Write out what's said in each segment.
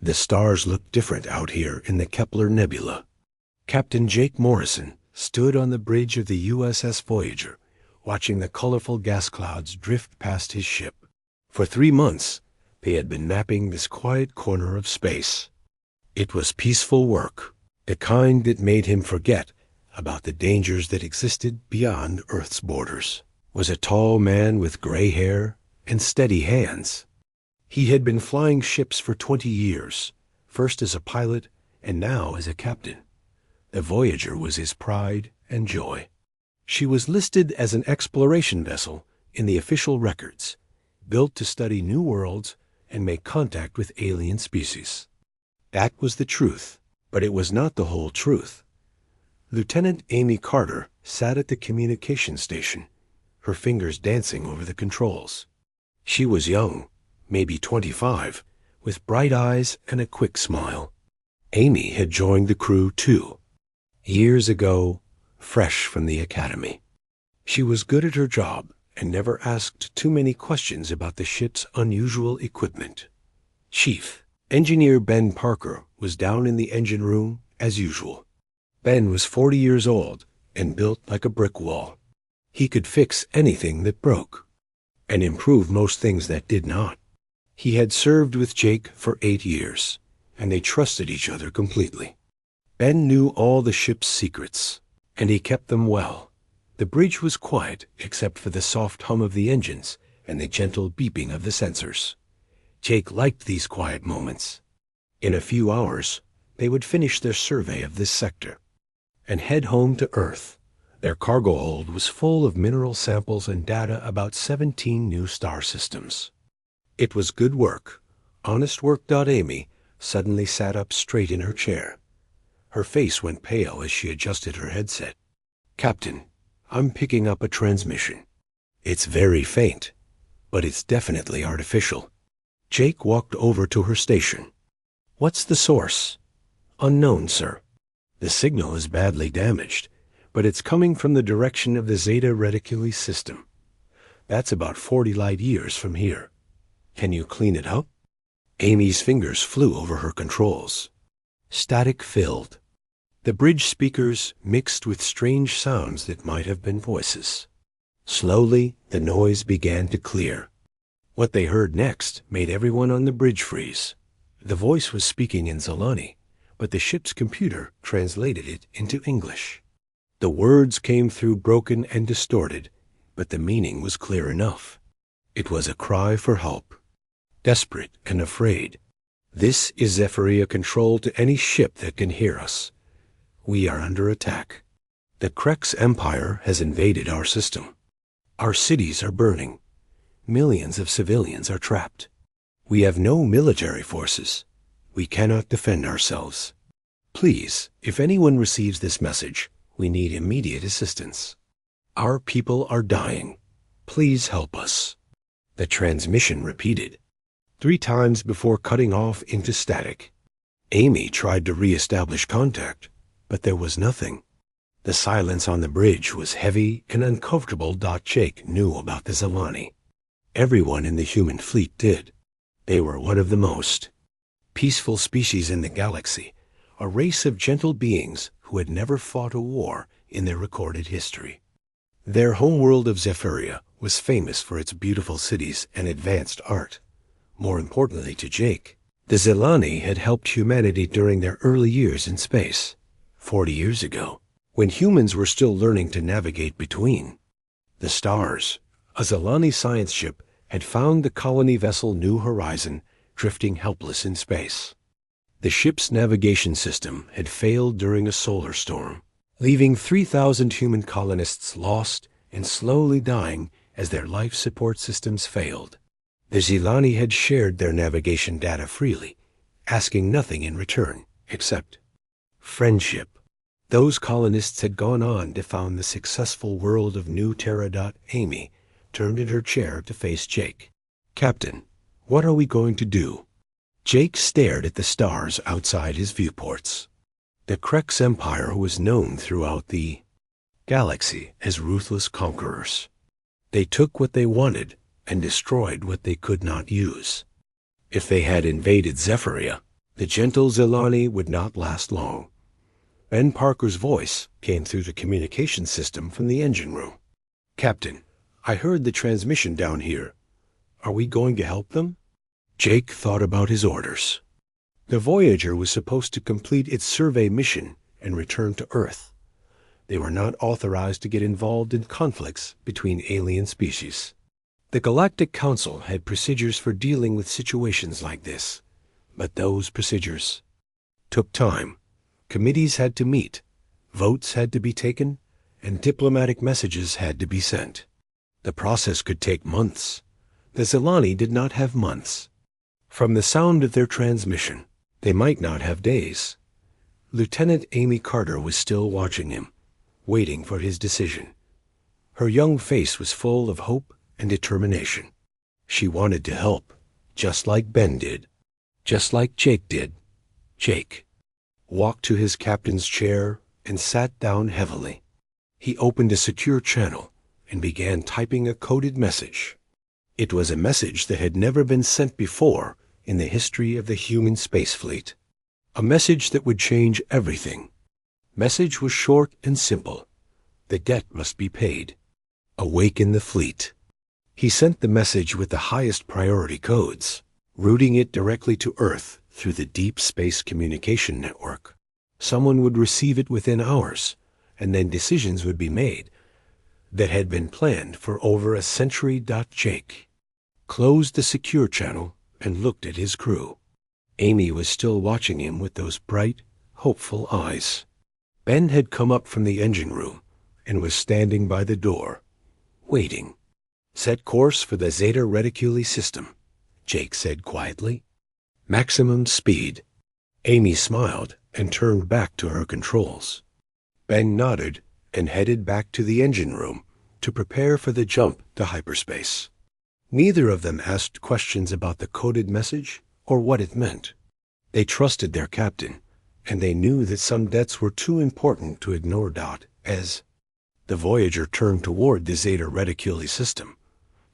The stars looked different out here in the Kepler Nebula. Captain Jake Morrison stood on the bridge of the USS Voyager, watching the colorful gas clouds drift past his ship. For 3 months, they had been mapping this quiet corner of space. It was peaceful work, the kind that made him forget about the dangers that existed beyond Earth's borders. Was a tall man with gray hair and steady hands. He had been flying ships for 20 years, first as a pilot and now as a captain. The Voyager was his pride and joy. She was listed as an exploration vessel in the official records, built to study new worlds and make contact with alien species. That was the truth, but it was not the whole truth. Lieutenant Amy Carter sat at the communication station, her fingers dancing over the controls. She was young, maybe 25, with bright eyes and a quick smile. Amy had joined the crew too, years ago, fresh from the academy. She was good at her job and never asked too many questions about the ship's unusual equipment. Chief Engineer Ben Parker was down in the engine room as usual. Ben was 40 years old and built like a brick wall. He could fix anything that broke and improve most things that did not. He had served with Jake for 8 years, and they trusted each other completely. Ben knew all the ship's secrets, and he kept them well. The bridge was quiet except for the soft hum of the engines and the gentle beeping of the sensors. Jake liked these quiet moments. In a few hours, they would finish their survey of this sector and head home to Earth. Their cargo hold was full of mineral samples and data about 17 new star systems. It was good work. Honest work. Amy suddenly sat up straight in her chair. Her face went pale as she adjusted her headset. Captain, I'm picking up a transmission. It's very faint, but it's definitely artificial. Jake walked over to her station. What's the source? Unknown, sir. The signal is badly damaged, but it's coming from the direction of the Zeta Reticuli system. That's about 40 light years from here. Can you clean it up? Amy's fingers flew over her controls. Static filled. The bridge speakers mixed with strange sounds that might have been voices. Slowly, the noise began to clear. What they heard next made everyone on the bridge freeze. The voice was speaking in Zilani, but the ship's computer translated it into English. The words came through broken and distorted, but the meaning was clear enough. It was a cry for help. Desperate and afraid. This is Zephyria control to any ship that can hear us. We are under attack. The Krex Empire has invaded our system. Our cities are burning. Millions of civilians are trapped. We have no military forces. We cannot defend ourselves. Please, if anyone receives this message, we need immediate assistance. Our people are dying. Please help us. The transmission repeated 3 times before cutting off into static. Amy tried to re-establish contact, but there was nothing. The silence on the bridge was heavy and uncomfortable. Jake knew about the Zilani. Everyone in the human fleet did. They were one of the most peaceful species in the galaxy, a race of gentle beings who had never fought a war in their recorded history. Their homeworld of Zephyria was famous for its beautiful cities and advanced art. More importantly to Jake, the Zilani had helped humanity during their early years in space, 40 years ago, when humans were still learning to navigate between the stars. A Zilani science ship had found the colony vessel New Horizon drifting helpless in space. The ship's navigation system had failed during a solar storm, leaving 3,000 human colonists lost and slowly dying as their life support systems failed. The Zilani had shared their navigation data freely, asking nothing in return except friendship. Those colonists had gone on to found the successful world of New Terra. Amy turned in her chair to face Jake. Captain, what are we going to do? Jake stared at the stars outside his viewports. The Krex Empire was known throughout the galaxy as ruthless conquerors. They took what they wanted and destroyed what they could not use. If they had invaded Zephyria, The gentle Zelani would not last long. Ben Parker's voice came through the communication system from the engine room. "Captain, I heard the transmission down here. Are we going to help them?" Jake thought about his orders. The Voyager was supposed to complete its survey mission and return to Earth. They were not authorized to get involved in conflicts between alien species. The Galactic Council had procedures for dealing with situations like this, but those procedures took time. Committees had to meet, votes had to be taken, and diplomatic messages had to be sent. The process could take months. The Zelani did not have months. From the sound of their transmission, they might not have days. Lieutenant Amy Carter was still watching him, waiting for his decision. Her young face was full of hope and determination. She wanted to help, just like Ben did, just like Jake did. Jake walked to his captain's chair and sat down heavily. He opened a secure channel and began typing a coded message. It was a message that had never been sent before in the history of the human space fleet. A message that would change everything. Message was short and simple. The debt must be paid. Awaken the fleet. He sent the message with the highest priority codes, routing it directly to Earth through the deep space communication network. Someone would receive it within hours, and then decisions would be made that had been planned for over a century. Jake closed the secure channel and looked at his crew. Amy was still watching him with those bright, hopeful eyes. Ben had come up from the engine room and was standing by the door, waiting. "Set course for the Zeta Reticuli system," Jake said quietly. "Maximum speed." Amy smiled and turned back to her controls. Ben nodded and headed back to the engine room to prepare for the jump to hyperspace. Neither of them asked questions about the coded message or what it meant. They trusted their captain, and they knew that some debts were too important to ignore. As the Voyager turned toward the Zeta Reticuli system,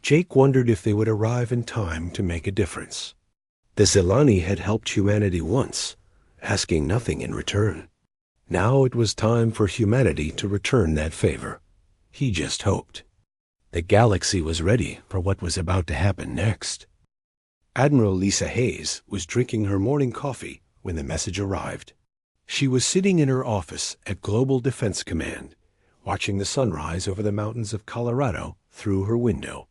Jake wondered if they would arrive in time to make a difference. The Zelani had helped humanity once, asking nothing in return. Now it was time for humanity to return that favor. He just hoped. The galaxy was ready for what was about to happen next. Admiral Lisa Hayes was drinking her morning coffee when the message arrived. She was sitting in her office at Global Defense Command, watching the sunrise over the mountains of Colorado through her window.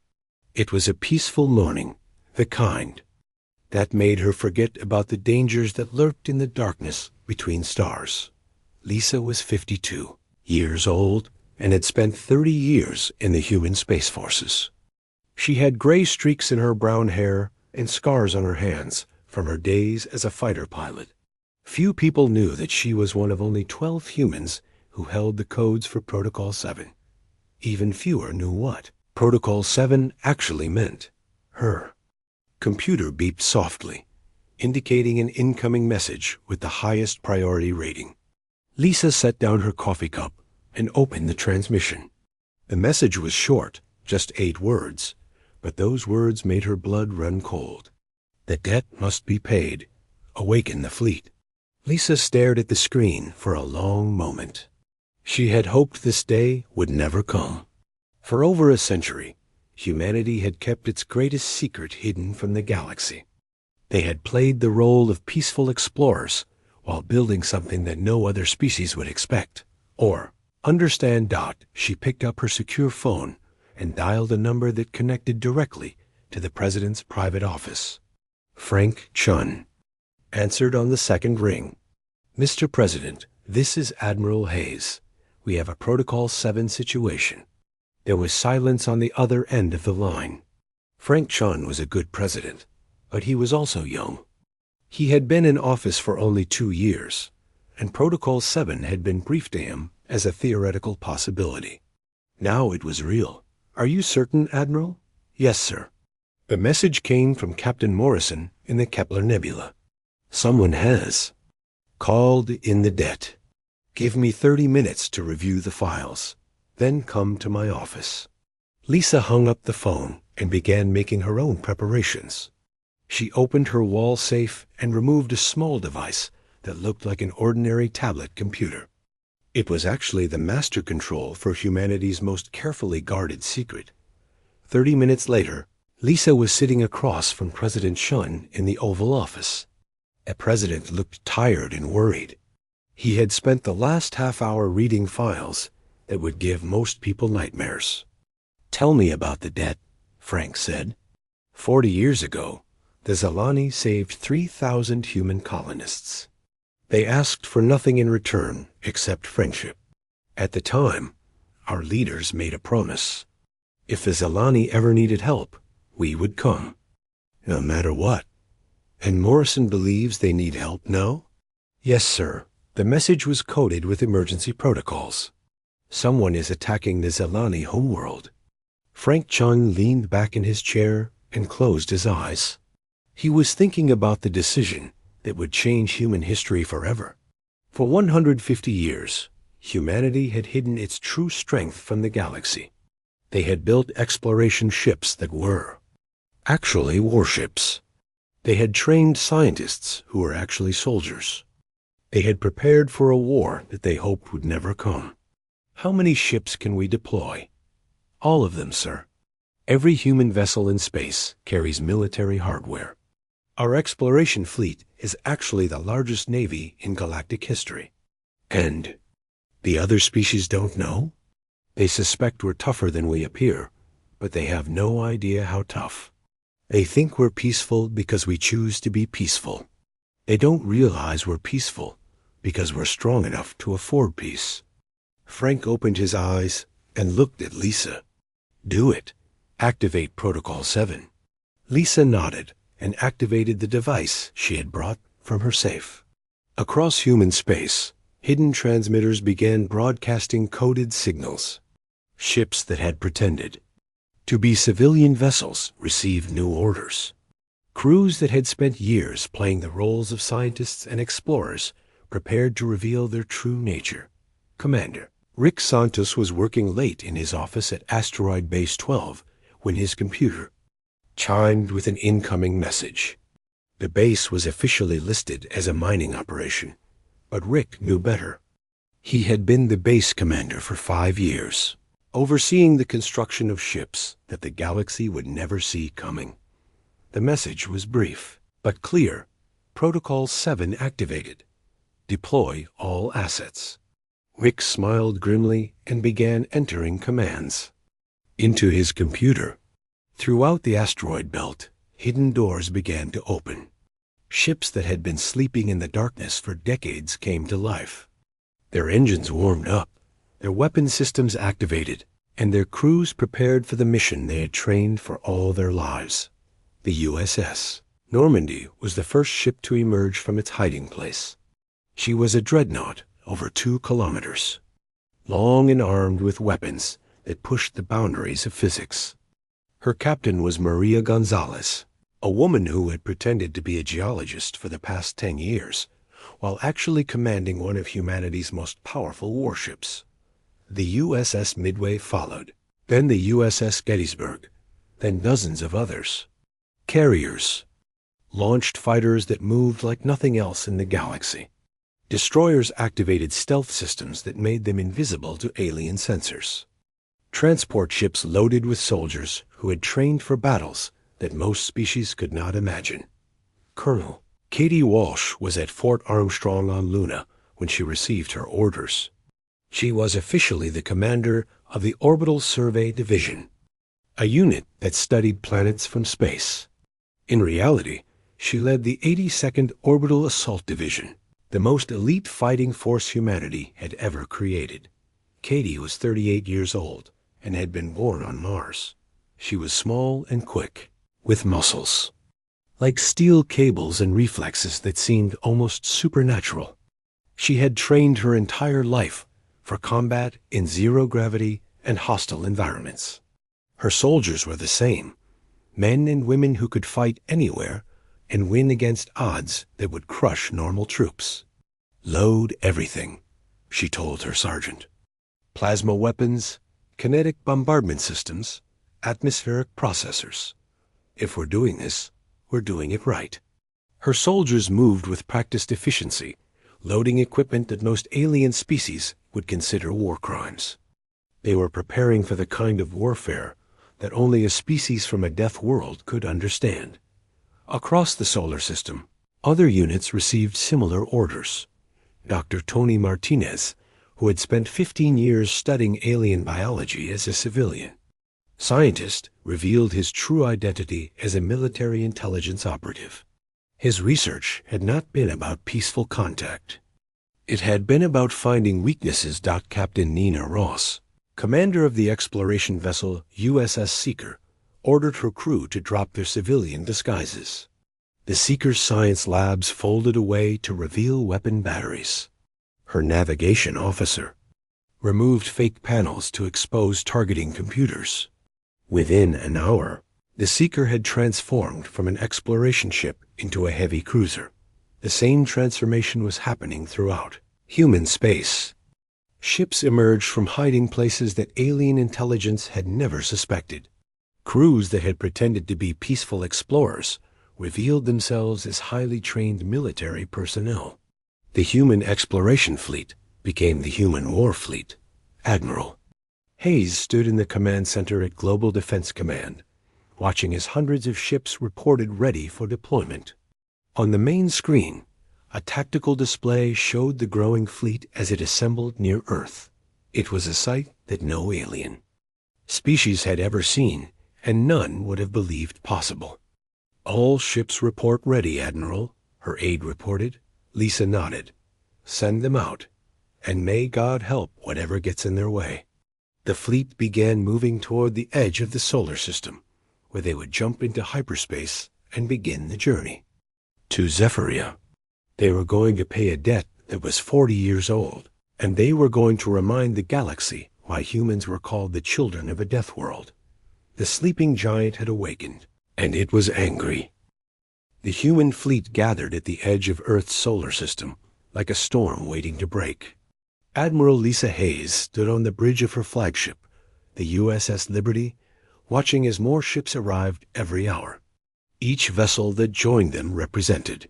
It was a peaceful morning, the kind that made her forget about the dangers that lurked in the darkness between stars. Lisa was 52 years old and had spent 30 years in the human space forces. She had gray streaks in her brown hair and scars on her hands from her days as a fighter pilot. Few people knew that she was one of only 12 humans who held the codes for Protocol 7. Even fewer knew what Protocol 7 actually meant. Her computer beeped softly, indicating an incoming message with the highest priority rating. Lisa set down her coffee cup and opened the transmission. The message was short, just 8 words, but those words made her blood run cold. The debt must be paid. Awaken the fleet. Lisa stared at the screen for a long moment. She had hoped this day would never come. For over a century, humanity had kept its greatest secret hidden from the galaxy. They had played the role of peaceful explorers while building something that no other species would expect or understand. She picked up her secure phone and dialed a number that connected directly to the president's private office. Frank Chun answered on the second ring. "Mr. President, this is Admiral Hayes. We have a Protocol 7 situation." There was silence on the other end of the line. Frank Chun was a good president, but he was also young. He had been in office for only 2 years, and Protocol 7 had been briefed to him as a theoretical possibility. Now it was real. "Are you certain, Admiral?" "Yes, sir." The message came from Captain Morrison in the Kepler Nebula. "Someone has called in the debt. Give me 30 minutes to review the files. Then come to my office." Lisa hung up the phone and began making her own preparations. She opened her wall safe and removed a small device that looked like an ordinary tablet computer. It was actually the master control for humanity's most carefully guarded secret. 30 minutes later, Lisa was sitting across from President Shun in the Oval Office. The president looked tired and worried. He had spent the last half hour reading files that would give most people nightmares. "Tell me about the debt," Frank said. 40 years ago, the Zalani saved 3,000 human colonists. They asked for nothing in return except friendship. At the time, our leaders made a promise. If the Zalani ever needed help, we would come, no matter what. And Morrison believes they need help now? Yes, sir. The message was coded with emergency protocols. Someone is attacking the Zalani homeworld. Frank Chung leaned back in his chair and closed his eyes. He was thinking about the decision that would change human history forever. For 150 years, humanity had hidden its true strength from the galaxy. They had built exploration ships that were actually warships. They had trained scientists who were actually soldiers. They had prepared for a war that they hoped would never come. How many ships can we deploy? All of them, sir. Every human vessel in space carries military hardware. Our exploration fleet is actually the largest navy in galactic history. And the other species don't know? They suspect we're tougher than we appear, but they have no idea how tough. They think we're peaceful because we choose to be peaceful. They don't realize we're peaceful because we're strong enough to afford peace. Frank opened his eyes and looked at Lisa. "Do it. Activate Protocol 7. Lisa nodded and activated the device she had brought from her safe. Across human space, hidden transmitters began broadcasting coded signals. Ships that had pretended to be civilian vessels received new orders. Crews that had spent years playing the roles of scientists and explorers prepared to reveal their true nature. Commander Rick Santos was working late in his office at Asteroid Base 12 when his computer chimed with an incoming message. The base was officially listed as a mining operation, but Rick knew better. He had been the base commander for 5 years, overseeing the construction of ships that the galaxy would never see coming. The message was brief, but clear. Protocol 7 activated. Deploy all assets. Rick smiled grimly and began entering commands into his computer. Throughout the asteroid belt, hidden doors began to open. Ships that had been sleeping in the darkness for decades came to life. Their engines warmed up, their weapon systems activated, and their crews prepared for the mission they had trained for all their lives. The USS Normandy was the first ship to emerge from its hiding place. She was a dreadnought over 2 kilometers, long and armed with weapons that pushed the boundaries of physics. Her captain was Maria Gonzalez, a woman who had pretended to be a geologist for the past 10 years, while actually commanding one of humanity's most powerful warships. The USS Midway followed, then the USS Gettysburg, then dozens of others. Carriers, launched fighters that moved like nothing else in the galaxy. Destroyers activated stealth systems that made them invisible to alien sensors. Transport ships loaded with soldiers who had trained for battles that most species could not imagine. Colonel Katie Walsh was at Fort Armstrong on Luna when she received her orders. She was officially the commander of the Orbital Survey Division, a unit that studied planets from space. In reality, she led the 82nd Orbital Assault Division, the most elite fighting force humanity had ever created. Katie was 38 years old and had been born on Mars. She was small and quick, with muscles like steel cables and reflexes that seemed almost supernatural. She had trained her entire life for combat in zero-gravity and hostile environments. Her soldiers were the same, men and women who could fight anywhere and win against odds that would crush normal troops. "Load everything," she told her sergeant. "Plasma weapons, kinetic bombardment systems, atmospheric processors. If we're doing this, were doing it right. Her soldiers moved with practiced efficiency, loading equipment that most alien species would consider war crimes. They were preparing for the kind of warfare that only a species from a death world could understand. Across the solar system, other units received similar orders. Dr. Tony Martinez, who had spent 15 years studying alien biology as a civilian scientist, revealed his true identity as a military intelligence operative. His research had not been about peaceful contact. It had been about finding weaknesses. Captain Nina Ross, commander of the exploration vessel USS Seeker, ordered her crew to drop their civilian disguises. The Seeker's science labs folded away to reveal weapon batteries. Her navigation officer removed fake panels to expose targeting computers. Within an hour, the Seeker had transformed from an exploration ship into a heavy cruiser. The same transformation was happening throughout human space. Ships emerged from hiding places that alien intelligence had never suspected. Crews that had pretended to be peaceful explorers revealed themselves as highly trained military personnel. The human exploration fleet became the human war fleet. Admiral Hayes stood in the command center at Global Defense Command, watching as hundreds of ships reported ready for deployment. On the main screen, a tactical display showed the growing fleet as it assembled near Earth. It was a sight that no alien species had ever seen, and none would have believed possible. "All ships report ready, Admiral," her aide reported. Lisa nodded. "Send them out, and may God help whatever gets in their way." The fleet began moving toward the edge of the solar system, where they would jump into hyperspace and begin the journey to Zephyria. They were going to pay a debt that was 40 years old, and they were going to remind the galaxy why humans were called the children of a death world. The sleeping giant had awakened, and it was angry. The human fleet gathered at the edge of Earth's solar system, like a storm waiting to break. Admiral Lisa Hayes stood on the bridge of her flagship, the USS Liberty, watching as more ships arrived every hour. Each vessel that joined them represented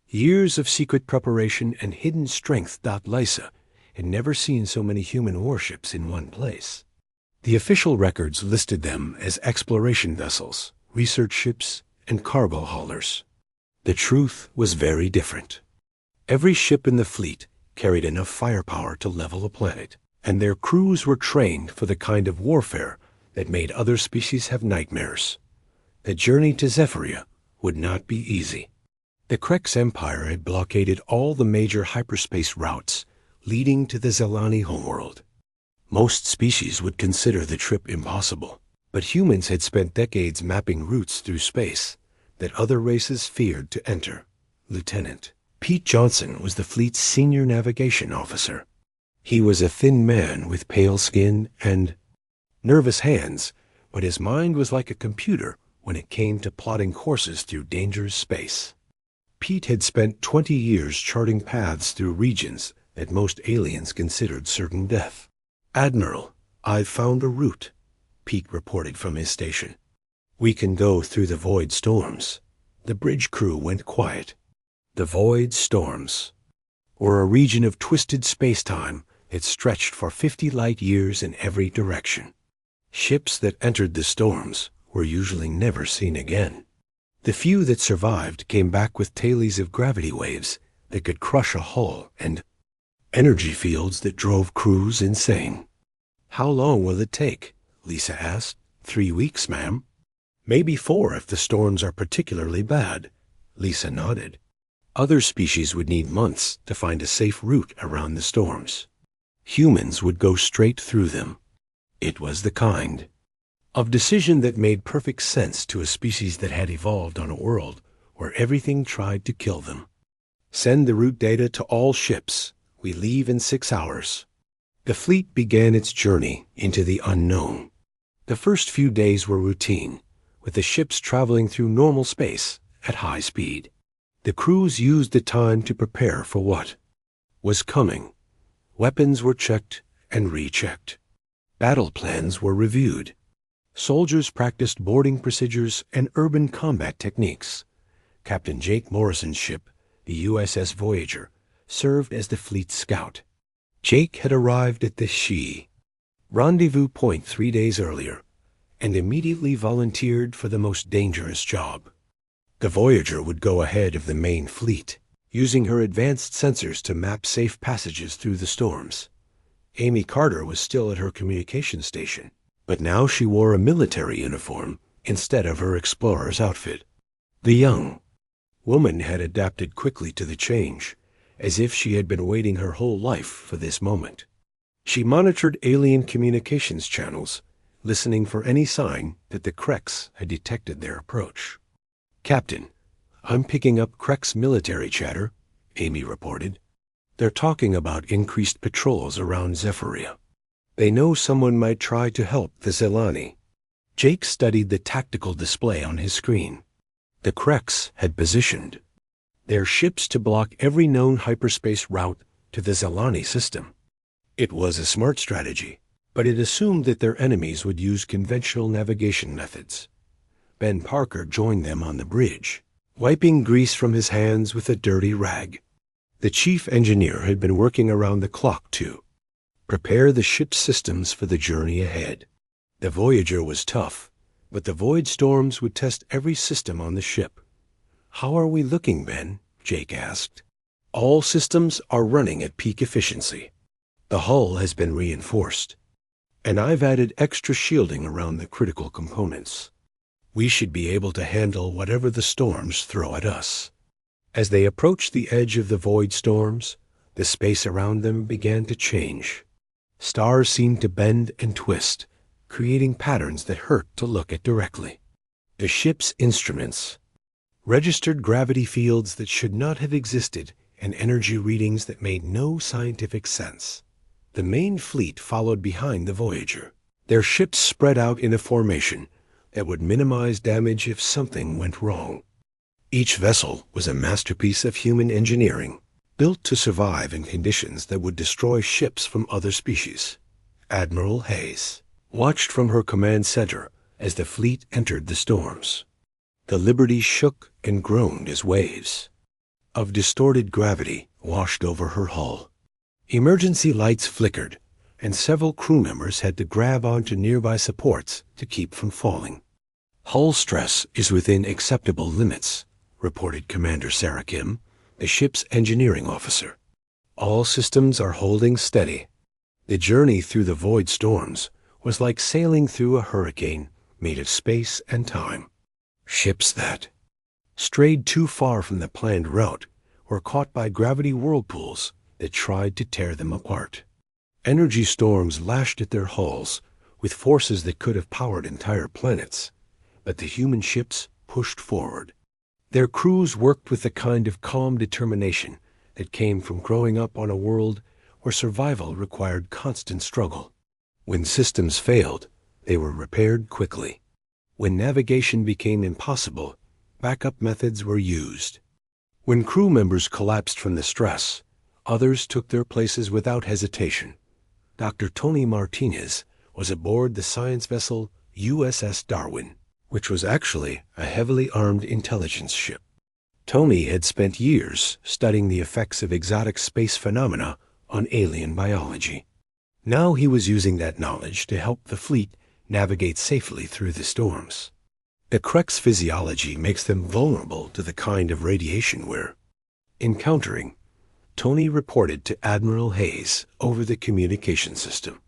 years of secret preparation and hidden strength. Lisa had never seen so many human warships in one place. The official records listed them as exploration vessels, research ships, and cargo haulers. The truth was very different. Every ship in the fleet carried enough firepower to level a planet, and their crews were trained for the kind of warfare that made other species have nightmares. The journey to Zephyria would not be easy. The Krex Empire had blockaded all the major hyperspace routes leading to the Zelani homeworld. Most species would consider the trip impossible, but humans had spent decades mapping routes through space that other races feared to enter. Lieutenant Pete Johnson was the fleet's senior navigation officer. He was a thin man with pale skin and nervous hands, but his mind was like a computer when it came to plotting courses through dangerous space. Pete had spent 20 years charting paths through regions that most aliens considered certain death. "Admiral, I've found a route," Pete reported from his station. "We can go through the void storms." The bridge crew went quiet. The void storms were a region of twisted space-time that stretched for 50 light years in every direction. Ships that entered the storms were usually never seen again. The few that survived came back with tails of gravity waves that could crush a hull and energy fields that drove crews insane. "How long will it take?" Lisa asked. 3 weeks, ma'am." "Maybe 4 if the storms are particularly bad." Lisa nodded. Other species would need months to find a safe route around the storms. Humans would go straight through them. It was the kind of decision that made perfect sense to a species that had evolved on a world where everything tried to kill them. "Send the route data to all ships. We leave in 6 hours." The fleet began its journey into the unknown. The first few days were routine, with the ships traveling through normal space at high speed. The crews used the time to prepare for what was coming. Weapons were checked and rechecked. Battle plans were reviewed. Soldiers practiced boarding procedures and urban combat techniques. Captain Jake Morrison's ship, the USS Voyager, served as the fleet's scout. Jake had arrived at the Shi rendezvous point 3 days earlier and immediately volunteered for the most dangerous job. The Voyager would go ahead of the main fleet, using her advanced sensors to map safe passages through the storms. Amy Carter was still at her communications station, but now she wore a military uniform instead of her explorer's outfit. The young woman had adapted quickly to the change, as if she had been waiting her whole life for this moment. She monitored alien communications channels, listening for any sign that the Krex had detected their approach. "Captain, I'm picking up Krex military chatter," Amy reported. "They're talking about increased patrols around Zephyria. They know someone might try to help the Zelani." Jake studied the tactical display on his screen. The Krex had positioned their ships to block every known hyperspace route to the Zelani system. It was a smart strategy, but it assumed that their enemies would use conventional navigation methods. Ben Parker joined them on the bridge, wiping grease from his hands with a dirty rag. The chief engineer had been working around the clock to prepare the ship's systems for the journey ahead. The Voyager was tough, but the void storms would test every system on the ship. "How are we looking, Ben?" Jake asked. "All systems are running at peak efficiency. The hull has been reinforced, and I've added extra shielding around the critical components. We should be able to handle whatever the storms throw at us." As they approached the edge of the void storms, the space around them began to change. Stars seemed to bend and twist, creating patterns that hurt to look at directly. The ship's instruments registered gravity fields that should not have existed and energy readings that made no scientific sense. The main fleet followed behind the Voyager, their ships spread out in a formation that would minimize damage if something went wrong. Each vessel was a masterpiece of human engineering, built to survive in conditions that would destroy ships from other species. Admiral Hayes watched from her command center as the fleet entered the storms. The Liberty shook and groaned as waves of distorted gravity washed over her hull. Emergency lights flickered, and several crew members had to grab onto nearby supports to keep from falling. "Hull stress is within acceptable limits," reported Commander Sarah Kim, the ship's engineering officer. "All systems are holding steady." The journey through the void storms was like sailing through a hurricane made of space and time. Ships that strayed too far from the planned route were caught by gravity whirlpools that tried to tear them apart. Energy storms lashed at their hulls with forces that could have powered entire planets, but the human ships pushed forward. Their crews worked with the kind of calm determination that came from growing up on a world where survival required constant struggle. When systems failed, they were repaired quickly. When navigation became impossible, backup methods were used. When crew members collapsed from the stress, others took their places without hesitation. Dr. Tony Martinez was aboard the science vessel USS Darwin, which was actually a heavily armed intelligence ship. Tony had spent years studying the effects of exotic space phenomena on alien biology. Now he was using that knowledge to help the fleet navigate safely through the storms. The Krex physiology makes them vulnerable to the kind of radiation we're encountering, Tony reported to Admiral Hayes over the communication system.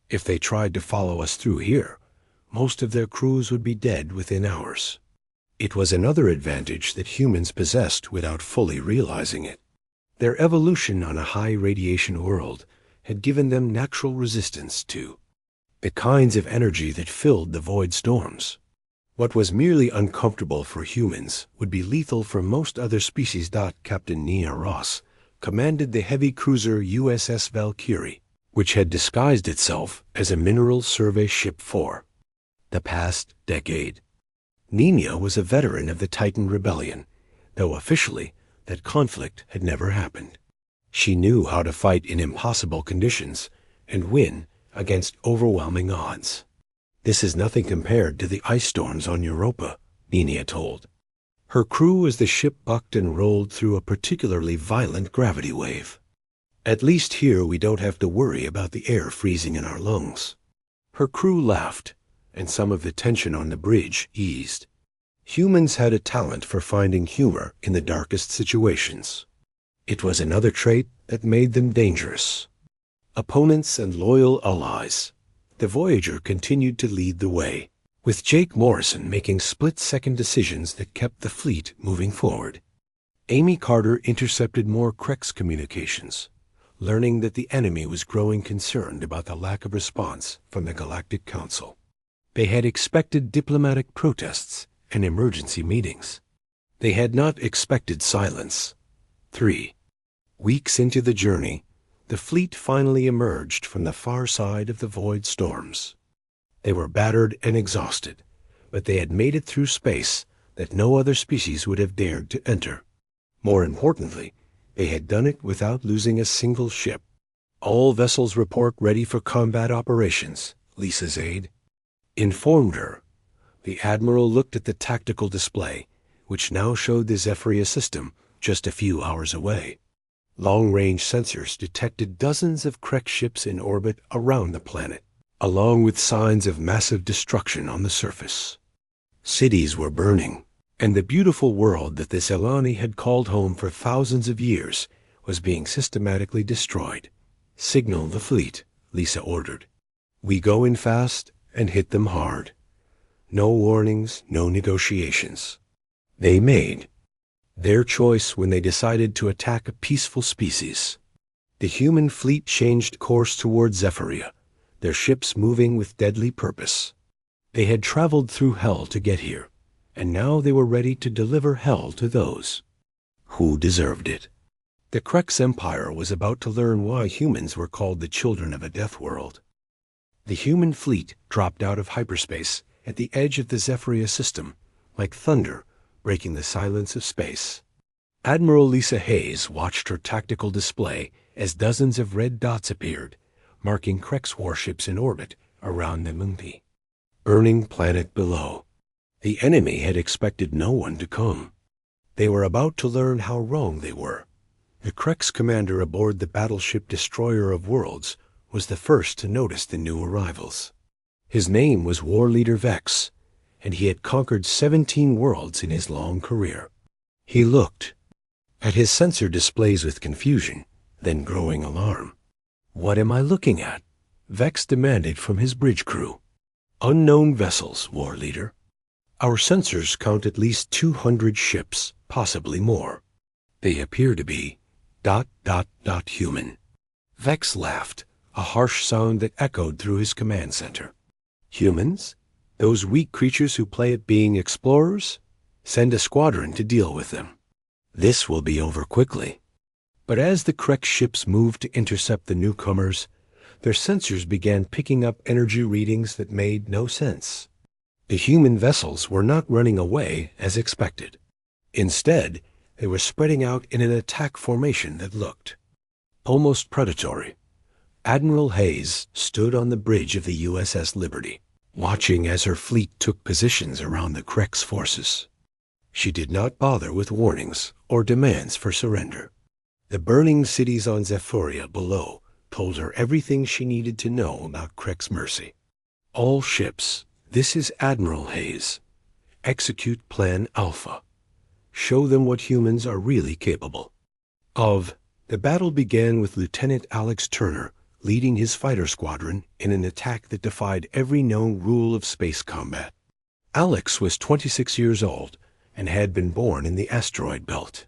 "If they tried to follow us through here, most of their crews would be dead within hours." It was another advantage that humans possessed without fully realizing it. Their evolution on a high radiation world had given them natural resistance to the kinds of energy that filled the void storms. What was merely uncomfortable for humans would be lethal for most other species. Captain Nia Ross commanded the heavy cruiser USS Valkyrie, which had disguised itself as a mineral survey ship for the past decade. Nina was a veteran of the Titan Rebellion, though officially that conflict had never happened. She knew how to fight in impossible conditions and win against overwhelming odds. "This is nothing compared to the ice storms on Europa," Nina told. her crew as the ship bucked and rolled through a particularly violent gravity wave. "At least here we don't have to worry about the air freezing in our lungs." Her crew laughed, and some of the tension on the bridge eased. Humans had a talent for finding humor in the darkest situations. It was another trait that made them dangerous. Opponents and loyal allies, the Voyager continued to lead the way, with Jake Morrison making split-second decisions that kept the fleet moving forward. Amy Carter intercepted more Krex communications, learning that the enemy was growing concerned about the lack of response from the Galactic Council. They had expected diplomatic protests and emergency meetings. They had not expected silence. 3 weeks into the journey, the fleet finally emerged from the far side of the void storms. They were battered and exhausted, but they had made it through space that no other species would have dared to enter. More importantly, they had done it without losing a single ship. "All vessels report ready for combat operations," Lisa's aide informed her. The Admiral looked at the tactical display, which now showed the Zephyria system just a few hours away. Long-range sensors detected dozens of Krex ships in orbit around the planet, along with signs of massive destruction on the surface. Cities were burning, and the beautiful world that the Zelani had called home for thousands of years was being systematically destroyed. "Signal the fleet," Lisa ordered. "We go in fast and hit them hard. No warnings, no negotiations." They made their choice when they decided to attack a peaceful species. The human fleet changed course toward Zephyria, their ships moving with deadly purpose. They had traveled through hell to get here, and now they were ready to deliver hell to those who deserved it. The Krex Empire was about to learn why humans were called the children of a death world. The human fleet dropped out of hyperspace at the edge of the Zephyria system, like thunder breaking the silence of space. Admiral Lisa Hayes watched her tactical display as dozens of red dots appeared, marking Krex warships in orbit around the Mumpi, burning planet below. The enemy had expected no one to come. They were about to learn how wrong they were. The Krex commander aboard the battleship Destroyer of Worlds was the first to notice the new arrivals. His name was War Leader Vex, and he had conquered 17 worlds in his long career. He looked at his sensor displays with confusion, then growing alarm. "What am I looking at?" Vex demanded from his bridge crew. "Unknown vessels, War Leader. Our sensors count at least 200 ships, possibly more. They appear to be ... human." Vex laughed, a harsh sound that echoed through his command center. "Humans? Those weak creatures who play at being explorers? Send a squadron to deal with them. This will be over quickly." But as the Krex ships moved to intercept the newcomers, their sensors began picking up energy readings that made no sense. The human vessels were not running away as expected. Instead, they were spreading out in an attack formation that looked almost predatory. Admiral Hayes stood on the bridge of the USS Liberty, watching as her fleet took positions around the Krex forces. She did not bother with warnings or demands for surrender. The burning cities on Zephyria below told her everything she needed to know about Krex mercy. "All ships, this is Admiral Hayes. Execute Plan Alpha. Show them what humans are really capable of." The battle began with Lieutenant Alex Turner leading his fighter squadron in an attack that defied every known rule of space combat. Alex was 26 years old and had been born in the asteroid belt.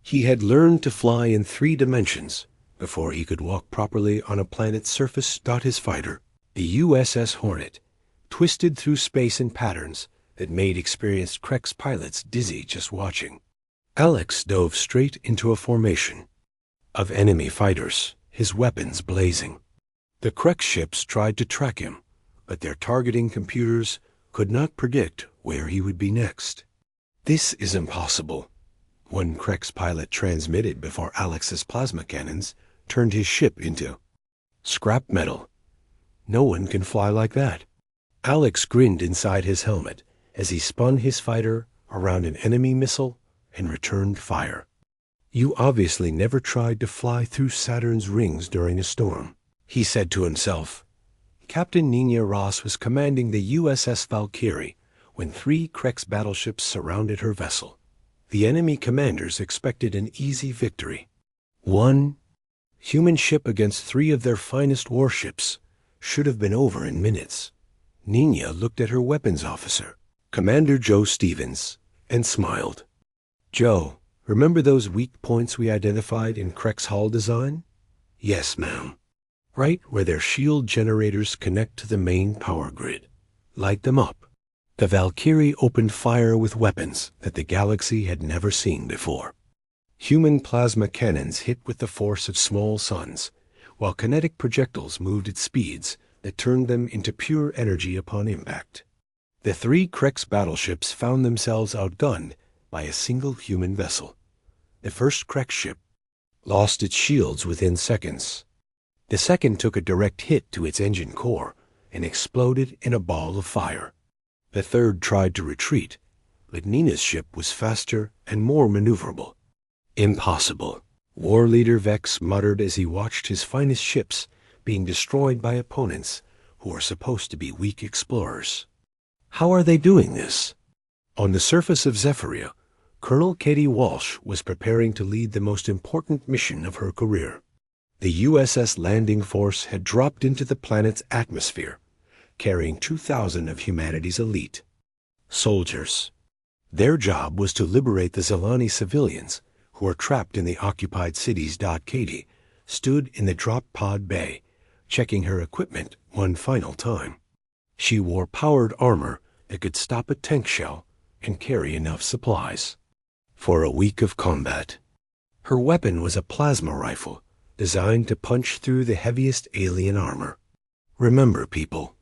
He had learned to fly in 3 dimensions before he could walk properly on a planet's surface. His fighter, the USS Hornet, twisted through space in patterns that made experienced Krex pilots dizzy just watching. Alex dove straight into a formation of enemy fighters, his weapons blazing. The Krex ships tried to track him, but their targeting computers could not predict where he would be next. "This is impossible," one Krex pilot transmitted before Alex's plasma cannons turned his ship into scrap metal. "No one can fly like that." Alex grinned inside his helmet as he spun his fighter around an enemy missile and returned fire. "You obviously never tried to fly through Saturn's rings during a storm," he said to himself. Captain Nina Ross was commanding the USS Valkyrie when 3 Krex battleships surrounded her vessel. The enemy commanders expected an easy victory. One human ship against 3 of their finest warships should have been over in minutes. Nina looked at her weapons officer, Commander Joe Stevens, and smiled. "Joe, remember those weak points we identified in Krex hull design?" "Yes, ma'am." "Right where their shield generators connect to the main power grid. Light them up." The Valkyrie opened fire with weapons that the galaxy had never seen before. Human plasma cannons hit with the force of small suns, while kinetic projectiles moved at speeds that turned them into pure energy upon impact. The 3 Krex battleships found themselves outgunned by a single human vessel. The first Krex ship lost its shields within seconds. The second took a direct hit to its engine core and exploded in a ball of fire. The third tried to retreat, but Nina's ship was faster and more maneuverable. "Impossible," War Leader Vex muttered as he watched his finest ships being destroyed by opponents who are supposed to be weak explorers. How are they doing this? On the surface of Zephyria, Colonel Katie Walsh was preparing to lead the most important mission of her career. The USS Landing Force had dropped into the planet's atmosphere, carrying 2,000 of humanity's elite soldiers. Their job was to liberate the Zelani civilians who were trapped in the occupied cities. Katie stood in the drop pod bay, checking her equipment one final time. She wore powered armor that could stop a tank shell and carry enough supplies for a week of combat. Her weapon was a plasma rifle designed to punch through the heaviest alien armor. "Remember, people,"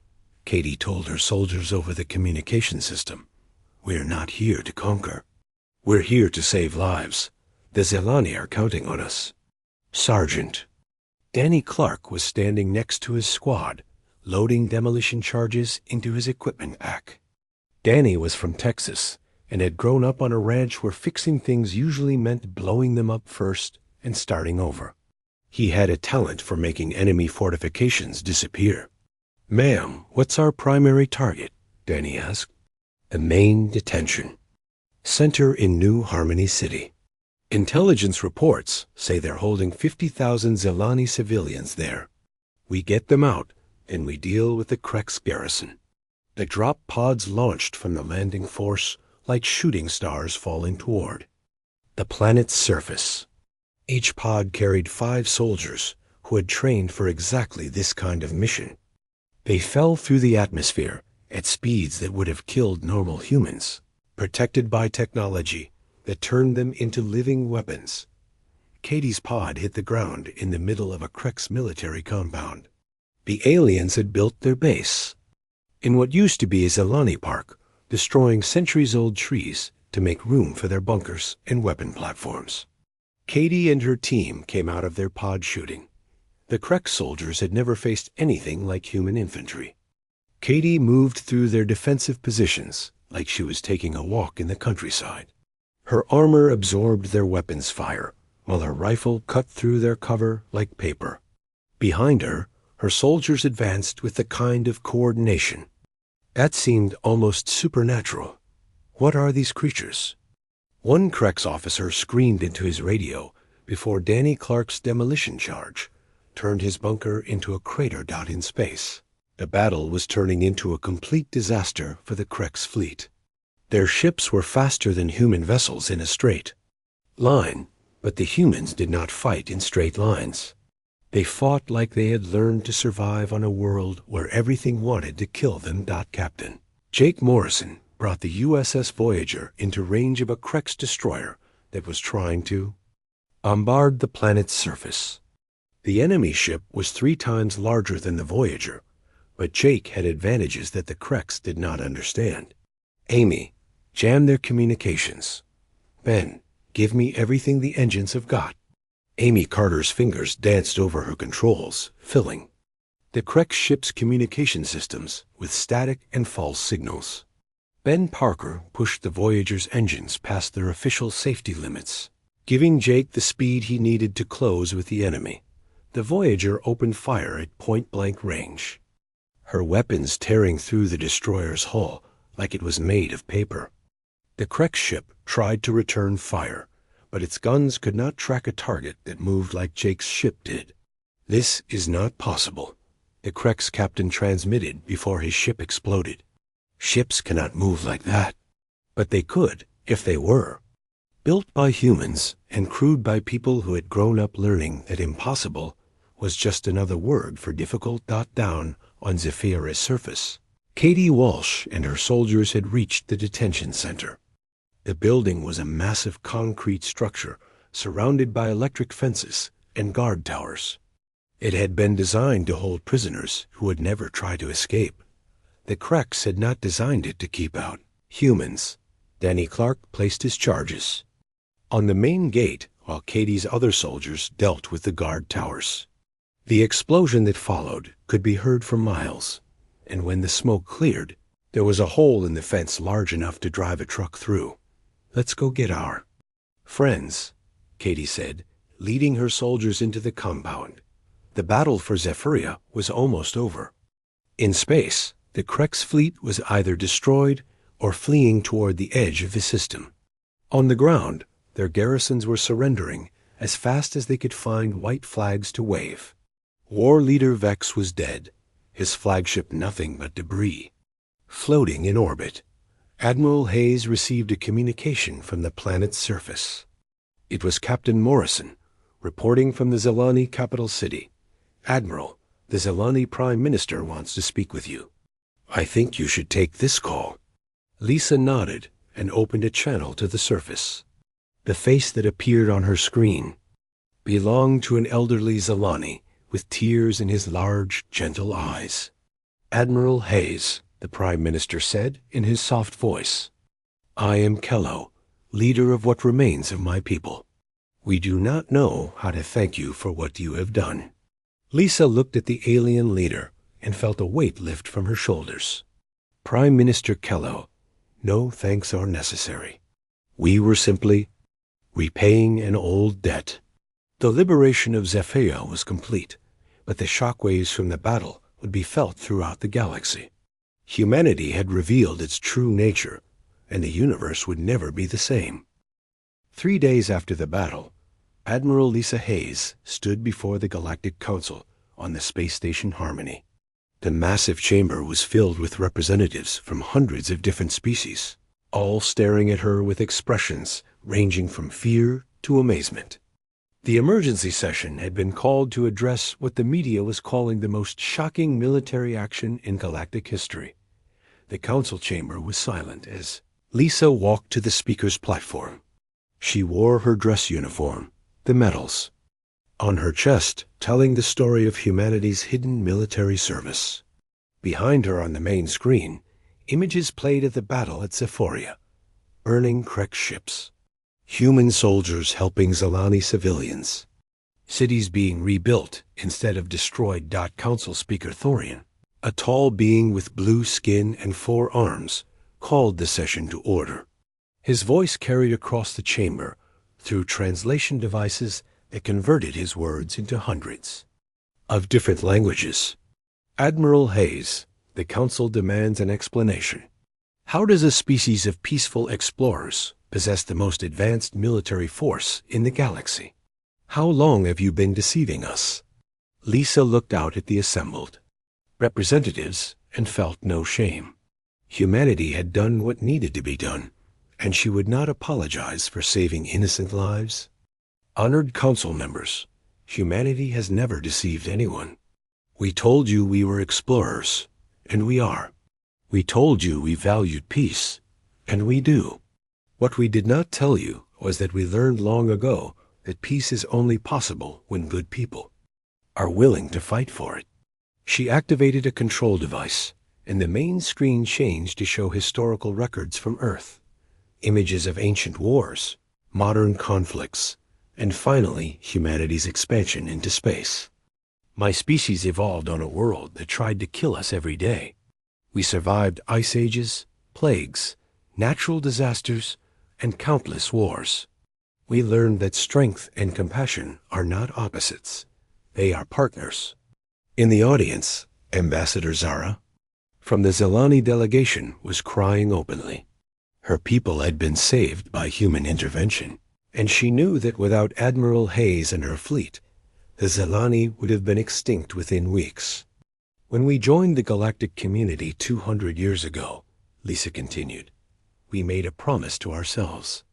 Katie told her soldiers over the communication system, "we're not here to conquer. We're here to save lives. The Zelani are counting on us." Sergeant Danny Clark was standing next to his squad, loading demolition charges into his equipment pack. Danny was from Texas and had grown up on a ranch where fixing things usually meant blowing them up first and starting over. He had a talent for making enemy fortifications disappear. "Ma'am, what's our primary target?" Danny asked. "The main detention center in New Harmony City. Intelligence reports say they're holding 50,000 Zelani civilians there. We get them out, and we deal with the Krex garrison." The drop pods launched from the landing force like shooting stars falling toward the planet's surface. Each pod carried 5 soldiers who had trained for exactly this kind of mission. They fell through the atmosphere at speeds that would have killed normal humans, protected by technology that turned them into living weapons. Katie's pod hit the ground in the middle of a Krex military compound. The aliens had built their base in what used to be a Zelani park, destroying centuries-old trees to make room for their bunkers and weapon platforms. Katie and her team came out of their pod shooting. The Krex soldiers had never faced anything like human infantry. Katie moved through their defensive positions like she was taking a walk in the countryside. Her armor absorbed their weapons' fire, while her rifle cut through their cover like paper. Behind her, her soldiers advanced with the kind of coordination that seemed almost supernatural. "What are these creatures?" One Krex officer screamed into his radio before Danny Clark's demolition charge turned his bunker into a crater in space. The battle was turning into a complete disaster for the Krex fleet. Their ships were faster than human vessels in a straight line, but the humans did not fight in straight lines. They fought like they had learned to survive on a world where everything wanted to kill them. Captain Jake Morrison brought the USS Voyager into range of a Krex destroyer that was trying to bombard the planet's surface. The enemy ship was 3 times larger than the Voyager, but Jake had advantages that the Krex did not understand. "Amy, jam their communications. Ben, give me everything the engines have got." Amy Carter's fingers danced over her controls, filling the Krex ship's communication systems with static and false signals. Ben Parker pushed the Voyager's engines past their official safety limits, giving Jake the speed he needed to close with the enemy. The Voyager opened fire at point-blank range, her weapons tearing through the destroyer's hull like it was made of paper. The Krek ship tried to return fire, but its guns could not track a target that moved like Jake's ship did. "This is not possible," the Krek's captain transmitted before his ship exploded. "Ships cannot move like that." But they could, if they were. Built by humans and crewed by people who had grown up learning that impossible was just another word for difficult. Down on Zephyra's surface, Katie Walsh and her soldiers had reached the detention center. The building was a massive concrete structure surrounded by electric fences and guard towers. It had been designed to hold prisoners who would never try to escape. The Kreks had not designed it to keep out humans. Danny Clark placed his charges on the main gate while Katie's other soldiers dealt with the guard towers. The explosion that followed could be heard for miles, and when the smoke cleared, there was a hole in the fence large enough to drive a truck through. "Let's go get our friends," Katie said, leading her soldiers into the compound. The battle for Zephyria was almost over. In space, the Krek's fleet was either destroyed or fleeing toward the edge of the system. On the ground, their garrisons were surrendering as fast as they could find white flags to wave. War leader Vex was dead, his flagship nothing but debris. Floating in orbit, Admiral Hayes received a communication from the planet's surface. It was Captain Morrison, reporting from the Zelani capital city. "Admiral, the Zelani Prime Minister wants to speak with you." "I think you should take this call." Lisa nodded and opened a channel to the surface. The face that appeared on her screen belonged to an elderly Zelani with tears in his large, gentle eyes. "Admiral Hayes," the Prime Minister said in his soft voice, "I am Kello, leader of what remains of my people. We do not know how to thank you for what you have done." Lisa looked at the alien leader and felt a weight lift from her shoulders. "Prime Minister Kello, no thanks are necessary. We were simply repaying an old debt." The liberation of Zephyria was complete, but the shockwaves from the battle would be felt throughout the galaxy. Humanity had revealed its true nature, and the universe would never be the same. 3 days after the battle, Admiral Lisa Hayes stood before the Galactic Council on the space station Harmony. The massive chamber was filled with representatives from hundreds of different species, all staring at her with expressions ranging from fear to amazement. The emergency session had been called to address what the media was calling the most shocking military action in galactic history. The council chamber was silent as Lisa walked to the speaker's platform. She wore her dress uniform, the medals, on her chest telling the story of humanity's hidden military service. Behind her on the main screen, images played of the battle at Zephyria, burning Krek ships, human soldiers helping Zelani civilians, cities being rebuilt instead of destroyed. Council Speaker Thorian, a tall being with blue skin and 4 arms, called the session to order. His voice carried across the chamber through translation devices that converted his words into hundreds of different languages. "Admiral Hayes, the Council demands an explanation. How does a species of peaceful explorers possess the most advanced military force in the galaxy? How long have you been deceiving us?" Lisa looked out at the assembled representatives and felt no shame. Humanity had done what needed to be done, and she would not apologize for saving innocent lives. "Honored council members, humanity has never deceived anyone. We told you we were explorers, and we are. We told you we valued peace, and we do. What we did not tell you was that we learned long ago that peace is only possible when good people are willing to fight for it." She activated a control device, and the main screen changed to show historical records from Earth, images of ancient wars, modern conflicts, and finally humanity's expansion into space. "My species evolved on a world that tried to kill us every day. We survived ice ages, plagues, natural disasters, and countless wars. We learned that strength and compassion are not opposites. They are partners. In the audience, Ambassador Zara from the Zelani delegation was crying openly. Her people had been saved by human intervention, and she knew that without Admiral Hayes and her fleet, the Zelani would have been extinct within weeks. When we joined the galactic community 200 years ago, Lisa continued, we made a promise to ourselves.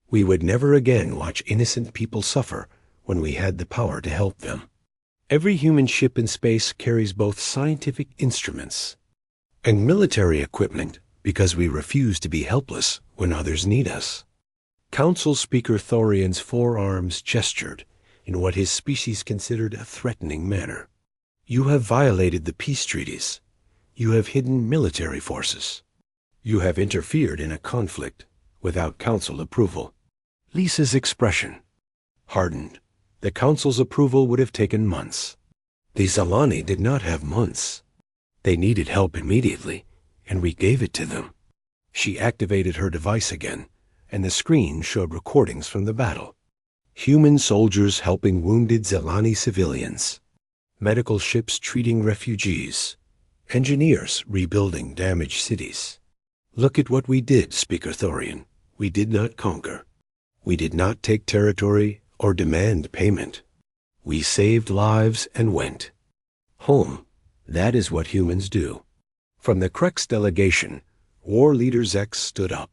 We would never again watch innocent people suffer when we had the power to help them. Every human ship in space carries both scientific instruments and military equipment because we refuse to be helpless when others need us. Council Speaker Thorian's forearms gestured in what his species considered a threatening manner. You have violated the peace treaties. You have hidden military forces. You have interfered in a conflict without council approval. Lisa's expression hardened. The council's approval would have taken months. The Zelani did not have months. They needed help immediately, and we gave it to them. She activated her device again, and the screen showed recordings from the battle. Human soldiers helping wounded Zelani civilians, medical ships treating refugees, engineers rebuilding damaged cities. Look at what we did, Speaker Thorian. We did not conquer. We did not take territory or demand payment. We saved lives and went home. That is what humans do. From the Krex delegation, War Leader Zex stood up.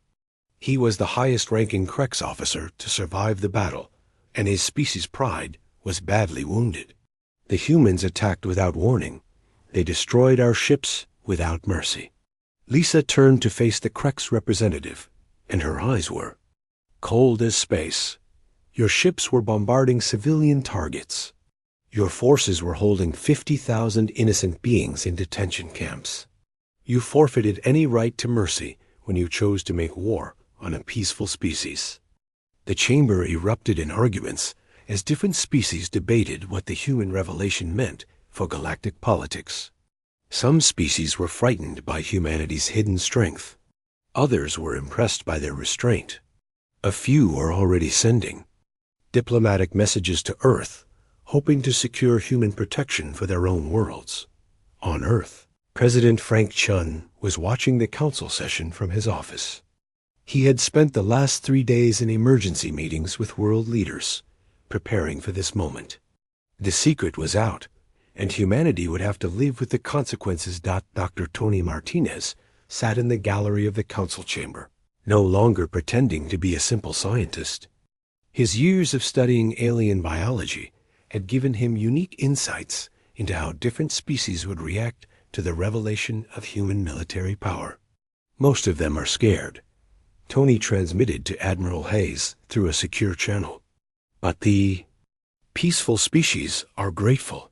He was the highest-ranking Krex officer to survive the battle, and his species' pride was badly wounded. The humans attacked without warning. They destroyed our ships without mercy. Lisa turned to face the Krex representative, and her eyes were cold as space. Your ships were bombarding civilian targets. Your forces were holding 50,000 innocent beings in detention camps. You forfeited any right to mercy when you chose to make war on a peaceful species. The chamber erupted in arguments as different species debated what the human revelation meant for galactic politics. Some species were frightened by humanity's hidden strength. Others were impressed by their restraint. A few were already sending diplomatic messages to Earth, hoping to secure human protection for their own worlds. On Earth, President Frank Chun was watching the council session from his office. He had spent the last 3 days in emergency meetings with world leaders, preparing for this moment. The secret was out, and humanity would have to live with the consequences. Dr. Tony Martinez sat in the gallery of the council chamber, no longer pretending to be a simple scientist. His years of studying alien biology had given him unique insights into how different species would react to the revelation of human military power. Most of them are scared. Tony transmitted to Admiral Hayes through a secure channel. But the peaceful species are grateful,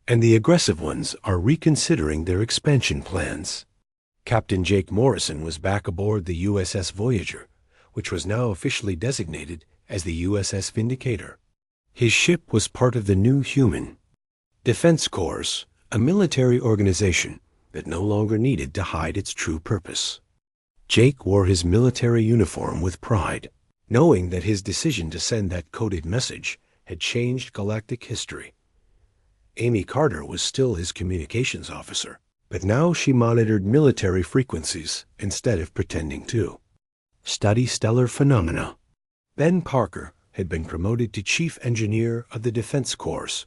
and the aggressive ones are reconsidering their expansion plans. Captain Jake Morrison was back aboard the USS Voyager, which was now officially designated as the USS Vindicator. His ship was part of the New Human Defense Corps, a military organization that no longer needed to hide its true purpose. Jake wore his military uniform with pride, knowing that his decision to send that coded message had changed galactic history. Amy Carter was still his communications officer, but now she monitored military frequencies instead of pretending to study stellar phenomena. Ben Parker had been promoted to Chief Engineer of the Defense Corps,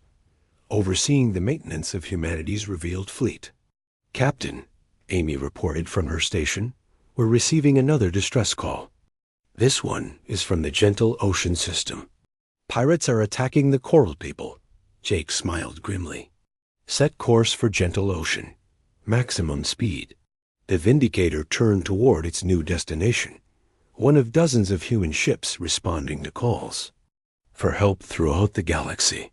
overseeing the maintenance of humanity's revealed fleet. Captain, Amy reported from her station, we're receiving another distress call. This one is from the Gentle Ocean system. Pirates are attacking the Coral People. Jake smiled grimly. Set course for Gentle Ocean. Maximum speed. The Vindicator turned toward its new destination, one of dozens of human ships responding to calls for help throughout the galaxy.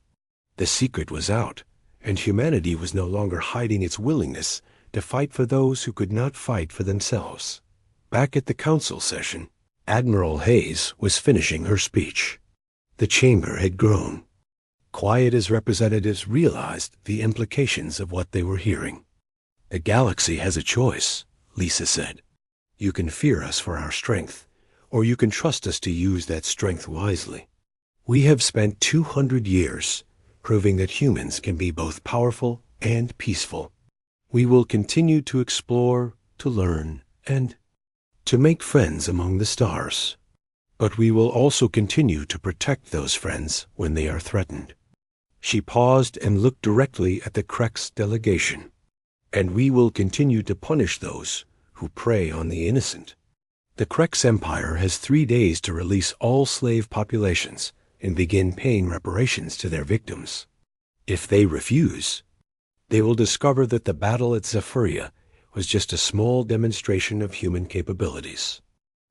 The secret was out, and humanity was no longer hiding its willingness to fight for those who could not fight for themselves. Back at the council session, Admiral Hayes was finishing her speech. The chamber had grown, quiet as representatives realized the implications of what they were hearing. The galaxy has a choice, Lisa said. You can fear us for our strength, or you can trust us to use that strength wisely. We have spent 200 years proving that humans can be both powerful and peaceful. We will continue to explore, to learn, and to make friends among the stars. But we will also continue to protect those friends when they are threatened. She paused and looked directly at the Krex delegation. And we will continue to punish those who prey on the innocent. The Krex Empire has 3 days to release all slave populations and begin paying reparations to their victims. If they refuse, they will discover that the battle at Zephyria was just a small demonstration of human capabilities.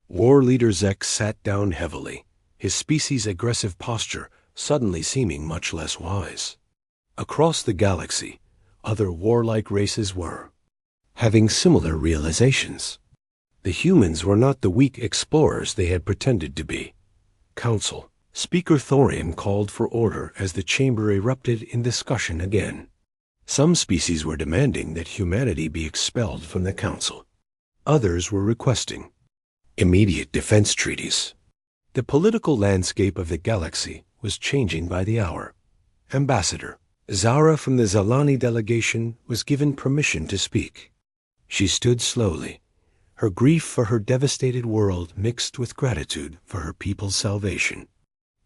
War Leader Zek sat down heavily, his species' aggressive posture suddenly seeming much less wise. Across the galaxy, other warlike races were having similar realizations. The humans were not the weak explorers they had pretended to be. Council. Speaker Thorium called for order as the chamber erupted in discussion again. Some species were demanding that humanity be expelled from the council. Others were requesting immediate defense treaties. The political landscape of the galaxy was changing by the hour. Ambassador Zara from the Zalani delegation was given permission to speak. She stood slowly, her grief for her devastated world mixed with gratitude for her people's salvation.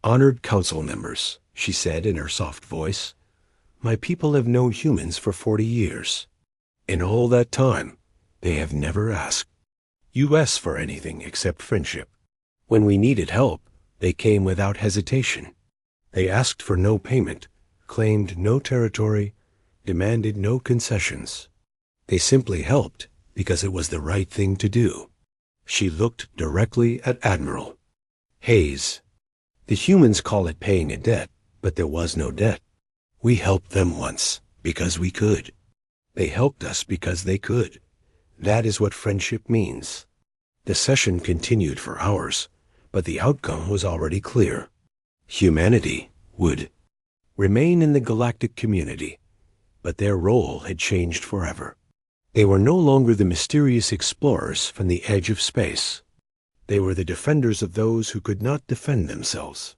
Honored council members, she said in her soft voice, my people have known humans for 40 years. In all that time, they have never asked us for anything except friendship. When we needed help, they came without hesitation. They asked for no payment, claimed no territory, demanded no concessions. They simply helped because it was the right thing to do. She looked directly at Admiral Hayes. The humans call it paying a debt, but there was no debt. We helped them once because we could. They helped us because they could. That is what friendship means. The session continued for hours, but the outcome was already clear. Humanity would remain in the galactic community, but their role had changed forever. They were no longer the mysterious explorers from the edge of space. They were the defenders of those who could not defend themselves.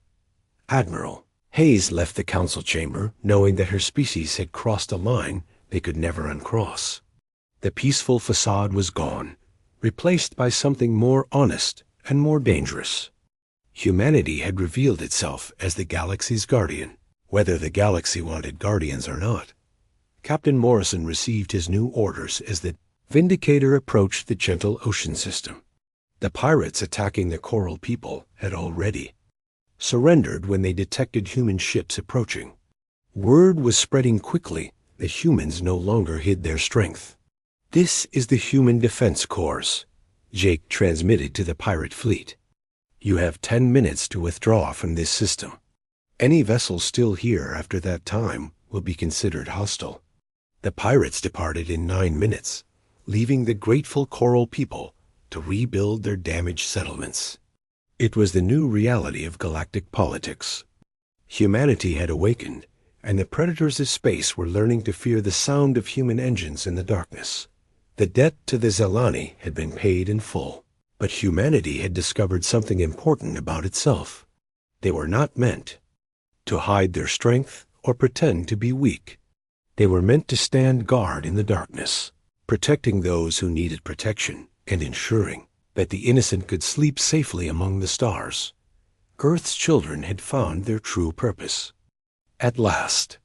Admiral Hayes left the council chamber knowing that her species had crossed a line they could never uncross. The peaceful facade was gone, replaced by something more honest and more dangerous. Humanity had revealed itself as the galaxy's guardian, whether the galaxy wanted guardians or not. Captain Morrison received his new orders as the Vindicator approached the gentle ocean system. The pirates attacking the coral people had already surrendered when they detected human ships approaching. Word was spreading quickly that humans no longer hid their strength. This is the Human Defense Corps, Jake transmitted to the pirate fleet. You have 10 minutes to withdraw from this system. Any vessel still here after that time will be considered hostile. The pirates departed in 9 minutes, leaving the grateful coral people to rebuild their damaged settlements. It was the new reality of galactic politics. Humanity had awakened, and the predators of space were learning to fear the sound of human engines in the darkness. The debt to the Zalani had been paid in full, but humanity had discovered something important about itself. They were not meant to hide their strength or pretend to be weak. They were meant to stand guard in the darkness, protecting those who needed protection and ensuring that the innocent could sleep safely among the stars. Earth's children had found their true purpose. At last,